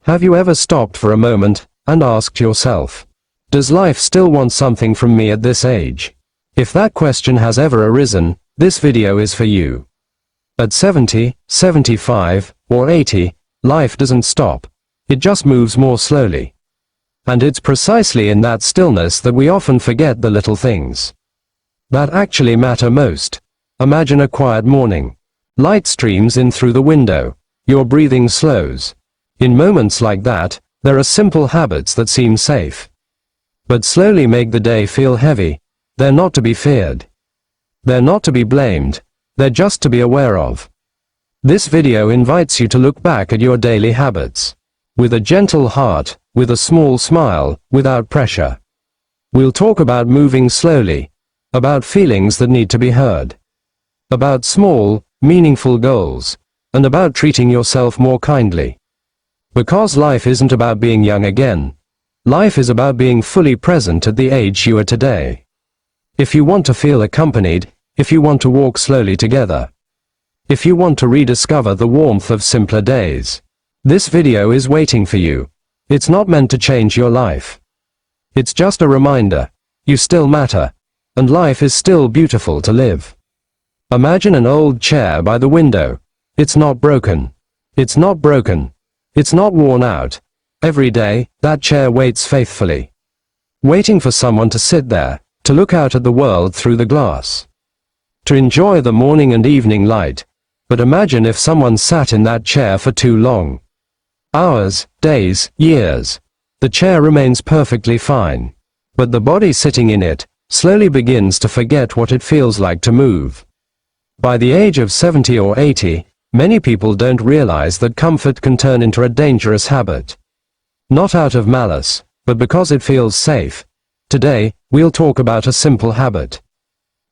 Have you ever stopped for a moment and asked yourself, does life still want something from me at this age? If that question has ever arisen, this video is for you. At 70, 75, or 80, life doesn't stop. It just moves more slowly. And it's precisely in that stillness that we often forget the little things that actually matter most. Imagine a quiet morning. Light streams in through the window. Your breathing slows. In moments like that, there are simple habits that seem safe, but slowly make the day feel heavy. They're not to be feared. They're not to be blamed. They're just to be aware of. This video invites you to look back at your daily habits with a gentle heart, with a small smile, without pressure. We'll talk about moving slowly, about feelings that need to be heard, about small, meaningful goals, and about treating yourself more kindly. Because life isn't about being young again. Life is about being fully present at the age you are today. If you want to feel accompanied, if you want to walk slowly together, if you want to rediscover the warmth of simpler days, this video is waiting for you. It's not meant to change your life. It's just a reminder. You still matter. And life is still beautiful to live. Imagine an old chair by the window. It's not broken. It's not broken. It's not worn out. Every day, that chair waits faithfully, waiting for someone to sit there, to look out at the world through the glass, to enjoy the morning and evening light. But imagine if someone sat in that chair for too long. Hours, days, years. The chair remains perfectly fine, but the body sitting in it slowly begins to forget what it feels like to move. By the age of 70 or 80, many people don't realize that comfort can turn into a dangerous habit. Not out of malice, but because it feels safe. Today, we'll talk about a simple habit.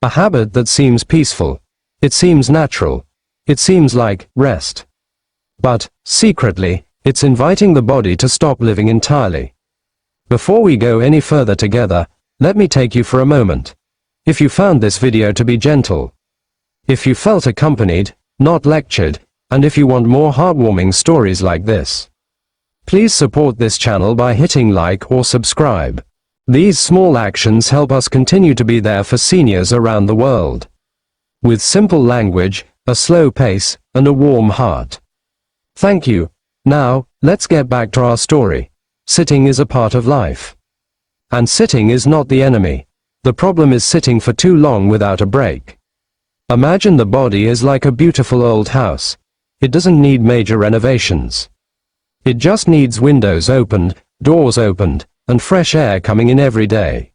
A habit that seems peaceful. It seems natural. It seems like rest. But, secretly, it's inviting the body to stop living entirely. Before we go any further together, let me take you for a moment. If you found this video to be gentle, if you felt accompanied, not lectured, and if you want more heartwarming stories like this, please support this channel by hitting like or subscribe. These small actions help us continue to be there for seniors around the world. With simple language, a slow pace, and a warm heart. Thank you. Now, let's get back to our story. Sitting is a part of life. And sitting is not the enemy. The problem is sitting for too long without a break. Imagine the body is like a beautiful old house. It doesn't need major renovations. It just needs windows opened, doors opened, and fresh air coming in every day.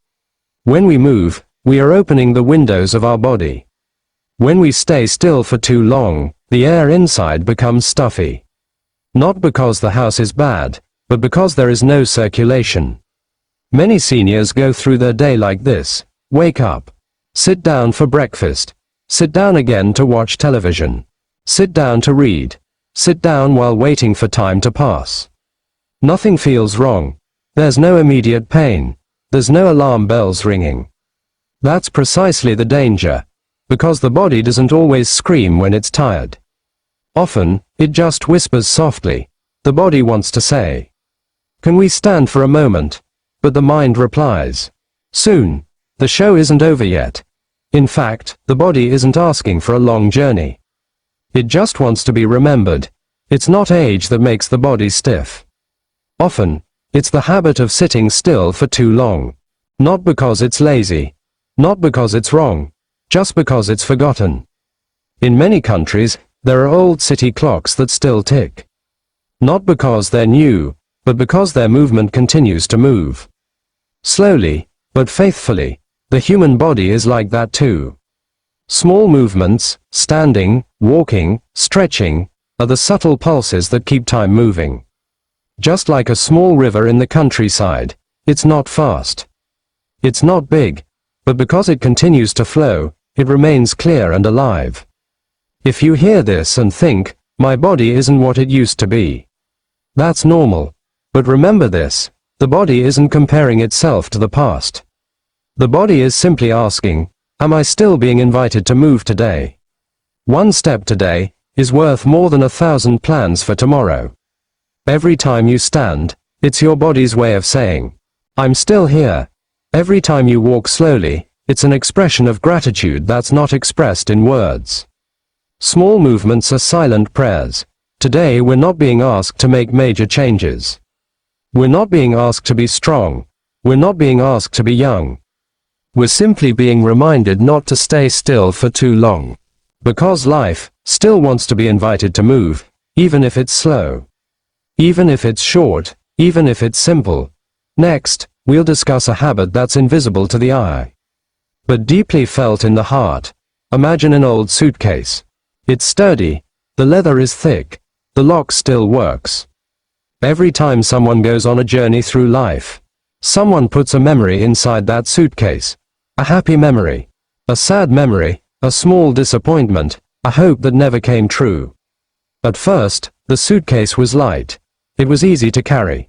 When we move, we are opening the windows of our body. When we stay still for too long, the air inside becomes stuffy. Not because the house is bad, but because there is no circulation. Many seniors go through their day like this. Wake up. Sit down for breakfast. Sit down again to watch television. Sit down to read. Sit down while waiting for time to pass. Nothing feels wrong. There's no immediate pain. There's no alarm bells ringing. That's precisely the danger. Because the body doesn't always scream when it's tired. Often, it just whispers softly. The body wants to say, "Can we stand for a moment?" But the mind replies, "Soon. The show isn't over yet." In fact, the body isn't asking for a long journey. It just wants to be remembered. It's not age that makes the body stiff. Often, it's the habit of sitting still for too long. Not because it's lazy. Not because it's wrong. Just because it's forgotten. In many countries, there are old city clocks that still tick. Not because they're new, but because their movement continues to move. Slowly, but faithfully. The human body is like that too. Small movements, standing, walking, stretching, are the subtle pulses that keep time moving. Just like a small river in the countryside, it's not fast. It's not big, but because it continues to flow, it remains clear and alive. If you hear this and think, "My body isn't what it used to be," that's normal. But remember this, the body isn't comparing itself to the past. The body is simply asking, am I still being invited to move today? One step today is worth more than 1,000 plans for tomorrow. Every time you stand, it's your body's way of saying, I'm still here. Every time you walk slowly, it's an expression of gratitude that's not expressed in words. Small movements are silent prayers. Today we're not being asked to make major changes. We're not being asked to be strong. We're not being asked to be young. We're simply being reminded not to stay still for too long. Because life still wants to be invited to move, even if it's slow. Even if it's short, even if it's simple. Next, we'll discuss a habit that's invisible to the eye, but deeply felt in the heart. Imagine an old suitcase. It's sturdy, the leather is thick, the lock still works. Every time someone goes on a journey through life, someone puts a memory inside that suitcase. A happy memory, a sad memory, a small disappointment, a hope that never came true. At first, the suitcase was light. It was easy to carry.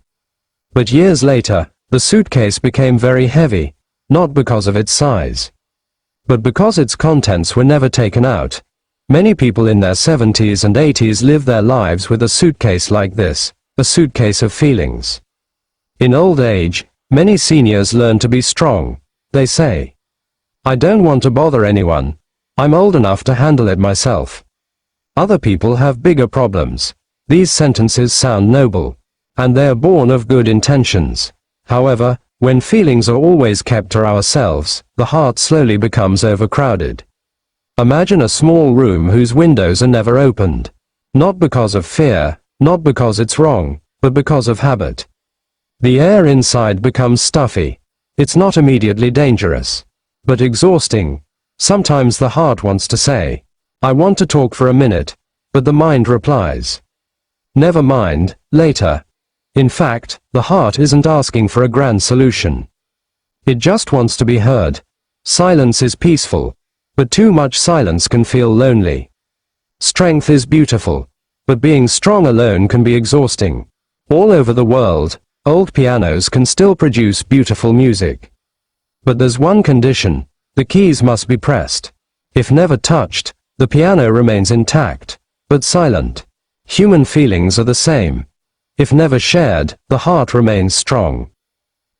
But years later, the suitcase became very heavy, not because of its size, but because its contents were never taken out. Many people in their 70s and 80s live their lives with a suitcase like this, a suitcase of feelings. In old age, many seniors learn to be strong. They say, I don't want to bother anyone. I'm old enough to handle it myself. Other people have bigger problems. These sentences sound noble, and they are born of good intentions. However, when feelings are always kept to ourselves, the heart slowly becomes overcrowded. Imagine a small room whose windows are never opened. Not because of fear, not because it's wrong, but because of habit. The air inside becomes stuffy. It's not immediately dangerous, but exhausting. Sometimes the heart wants to say, I want to talk for a minute, but the mind replies, never mind, later. In fact, the heart isn't asking for a grand solution. It just wants to be heard. Silence is peaceful, but too much silence can feel lonely. Strength is beautiful, but being strong alone can be exhausting. All over the world, old pianos can still produce beautiful music. But there's one condition: the keys must be pressed. If never touched, the piano remains intact, but silent. Human feelings are the same. If never shared, the heart remains strong,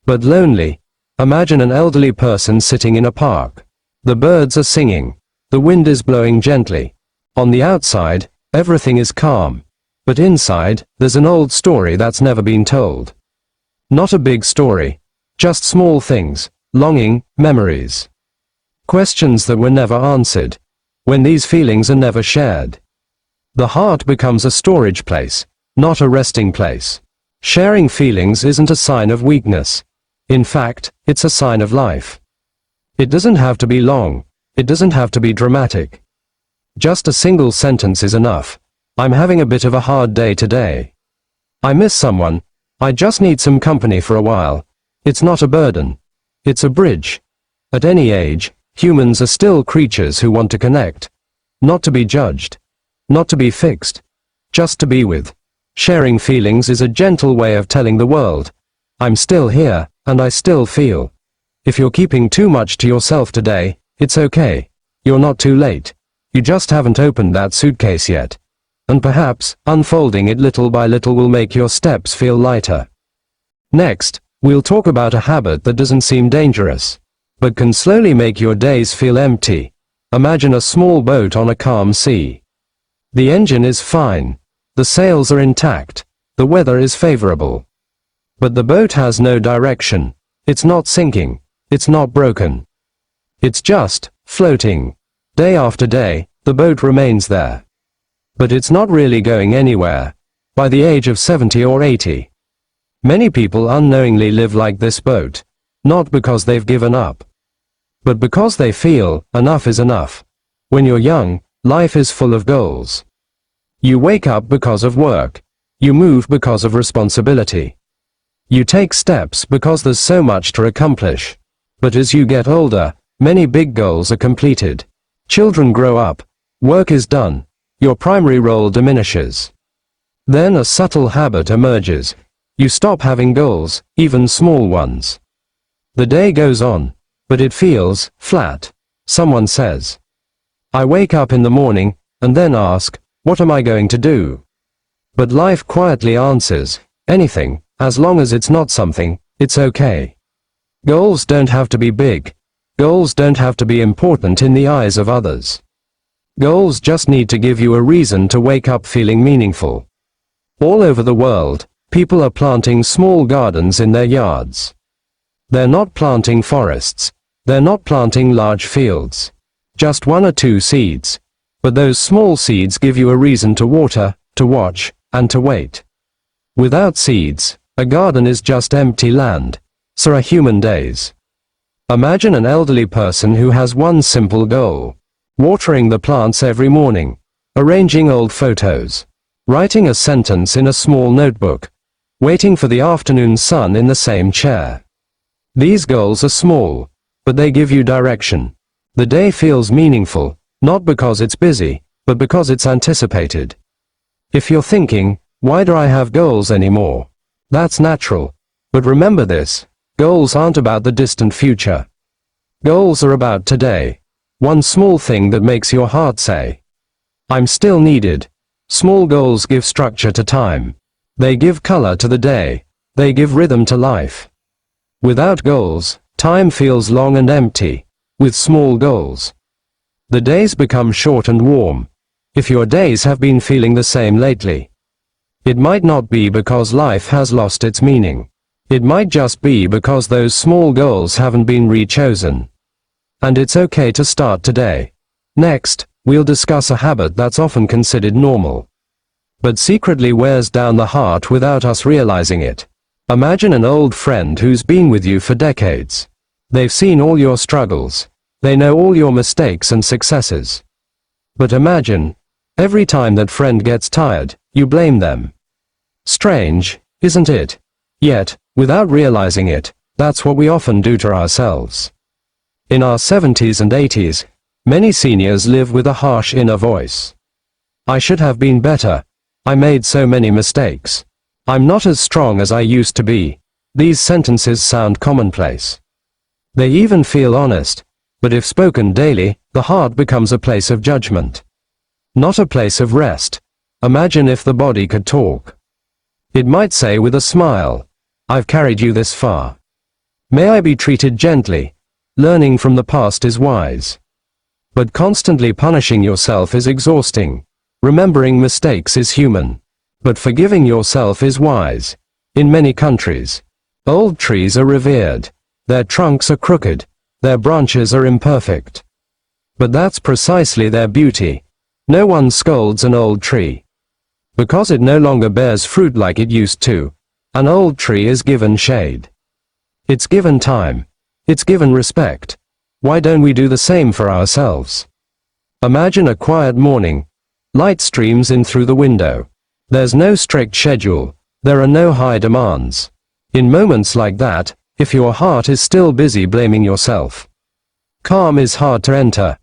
but lonely. Imagine an elderly person sitting in a park. The birds are singing. The wind is blowing gently. On the outside, everything is calm, but inside, there's an old story that's never been told. Not a big story, just small things, longing, memories, questions that were never answered. When these feelings are never shared, the heart becomes a storage place, not a resting place. Sharing feelings isn't a sign of weakness. In fact, it's a sign of life. It doesn't have to be long. It doesn't have to be dramatic. Just a single sentence is enough. I'm having a bit of a hard day today. I miss someone. I just need some company for a while. It's not a burden. It's a bridge. At any age, humans are still creatures who want to connect. Not to be judged. Not to be fixed. Just to be with. Sharing feelings is a gentle way of telling the world, I'm still here, and I still feel. If you're keeping too much to yourself today, it's okay. You're not too late. You just haven't opened that suitcase yet. And perhaps, unfolding it little by little will make your steps feel lighter. Next, we'll talk about a habit that doesn't seem dangerous, but can slowly make your days feel empty. Imagine a small boat on a calm sea. The engine is fine. The sails are intact. The weather is favorable. But the boat has no direction. It's not sinking. It's not broken. It's just floating. Day after day, the boat remains there. But it's not really going anywhere. By the age of 70 or 80, many people unknowingly live like this boat, not because they've given up, but because they feel enough is enough. When you're young, life is full of goals. You wake up because of work. You move because of responsibility. You take steps because there's so much to accomplish. But as you get older, many big goals are completed. Children grow up. Work is done. Your primary role diminishes. Then a subtle habit emerges. You stop having goals, even small ones. The day goes on, but it feels flat. Someone says, I wake up in the morning, and then ask, what am I going to do? But life quietly answers, anything, as long as it's not something, it's okay. Goals don't have to be big. Goals don't have to be important in the eyes of others. Goals just need to give you a reason to wake up feeling meaningful. All over the world, people are planting small gardens in their yards. They're not planting forests. They're not planting large fields. Just 1 or 2 seeds. But those small seeds give you a reason to water, to watch, and to wait. Without seeds, a garden is just empty land. So are human days. Imagine an elderly person who has one simple goal: watering the plants every morning, arranging old photos, writing a sentence in a small notebook, waiting for the afternoon sun in the same chair. These goals are small, but they give you direction. The day feels meaningful, not because it's busy, but because it's anticipated. If you're thinking, why do I have goals anymore? That's natural. But remember this, goals aren't about the distant future. Goals are about today. One small thing that makes your heart say, I'm still needed. Small goals give structure to time. They give color to the day. They give rhythm to life. Without goals, time feels long and empty. With small goals, the days become short and warm. If your days have been feeling the same lately, it might not be because life has lost its meaning. It might just be because those small goals haven't been re-chosen. And it's okay to start today. Next, we'll discuss a habit that's often considered normal, but secretly wears down the heart without us realizing it. Imagine an old friend who's been with you for decades. They've seen all your struggles. They know all your mistakes and successes. But imagine, every time that friend gets tired, you blame them. Strange, isn't it? Yet, without realizing it, that's what we often do to ourselves. In our 70s and 80s, many seniors live with a harsh inner voice. I should have been better. I made so many mistakes. I'm not as strong as I used to be. These sentences sound commonplace. They even feel honest, but if spoken daily, the heart becomes a place of judgment, not a place of rest. Imagine if the body could talk. It might say with a smile, I've carried you this far. May I be treated gently. Learning from the past is wise. But constantly punishing yourself is exhausting. Remembering mistakes is human. But forgiving yourself is wise. In many countries, old trees are revered. Their trunks are crooked. Their branches are imperfect. But that's precisely their beauty. No one scolds an old tree, because it no longer bears fruit like it used to. An old tree is given shade. It's given time. It's given respect. Why don't we do the same for ourselves? Imagine a quiet morning. Light streams in through the window. There's no strict schedule. There are no high demands. In moments like that, if your heart is still busy blaming yourself, calm is hard to enter.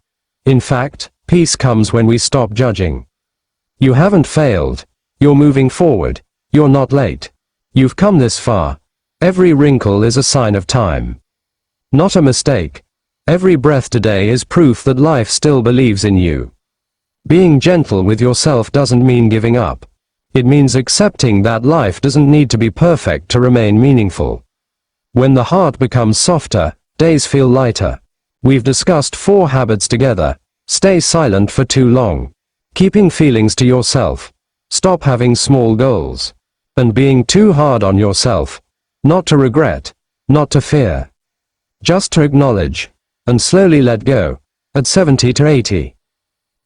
In fact, peace comes when we stop judging. You haven't failed. You're moving forward. You're not late. You've come this far. Every wrinkle is a sign of time, not a mistake. Every breath today is proof that life still believes in you. Being gentle with yourself doesn't mean giving up. It means accepting that life doesn't need to be perfect to remain meaningful. When the heart becomes softer, days feel lighter. We've discussed 4 habits together. Stay silent for too long. Keeping feelings to yourself. Stop having small goals. And being too hard on yourself. Not to regret. Not to fear. Just to acknowledge. And slowly let go. At 70 to 80.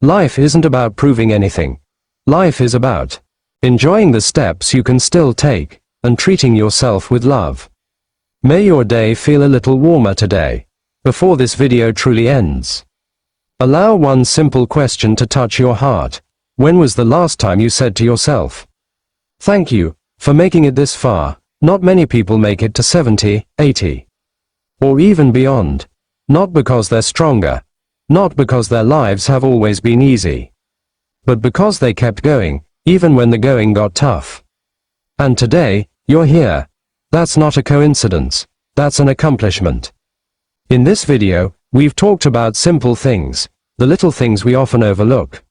Life isn't about proving anything. Life is about enjoying the steps you can still take, and treating yourself with love. May your day feel a little warmer today, before this video truly ends. Allow one simple question to touch your heart. When was the last time you said to yourself, thank you, for making it this far? Not many people make it to 70, 80, or even beyond. Not because they're stronger, not because their lives have always been easy, but because they kept going, even when the going got tough. And today, you're here. That's not a coincidence. That's an accomplishment. In this video, we've talked about simple things, the little things we often overlook.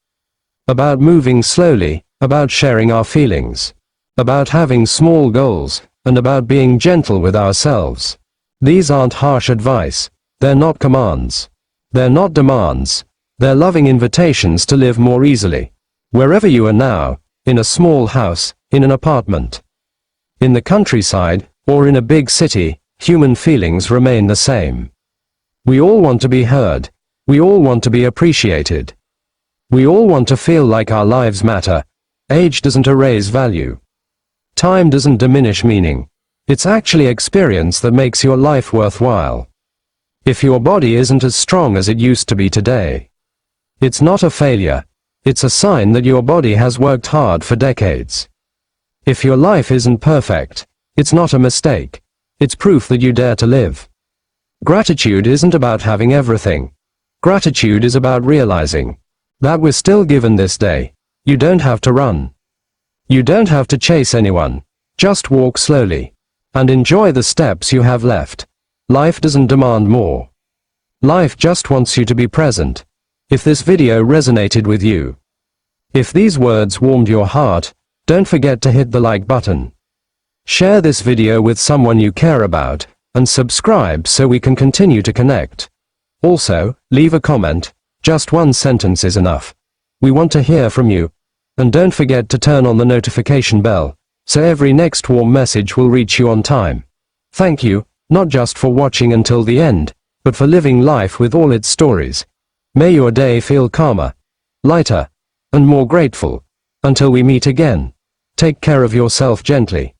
About moving slowly, about sharing our feelings, about having small goals, and about being gentle with ourselves. These aren't harsh advice. They're not commands. They're not demands. They're loving invitations to live more easily. Wherever you are now, in a small house, in an apartment, in the countryside, or in a big city, human feelings remain the same. We all want to be heard. We all want to be appreciated. We all want to feel like our lives matter. Age doesn't erase value. Time doesn't diminish meaning. It's actually experience that makes your life worthwhile. If your body isn't as strong as it used to be today, it's not a failure. It's a sign that your body has worked hard for decades. If your life isn't perfect, it's not a mistake. It's proof that you dare to live. Gratitude isn't about having everything. Gratitude is about realizing that we're still given this day. You don't have to run. You don't have to chase anyone. Just walk slowly and enjoy the steps you have left. Life doesn't demand more. Life just wants you to be present. If this video resonated with you, if these words warmed your heart, don't forget to hit the like button. Share this video with someone you care about, and subscribe so we can continue to connect. Also, leave a comment. Just one sentence is enough. We want to hear from you. And don't forget to turn on the notification bell, so every next warm message will reach you on time. Thank you, not just for watching until the end, but for living life with all its stories. May your day feel calmer, lighter, and more grateful. Until we meet again, take care of yourself gently.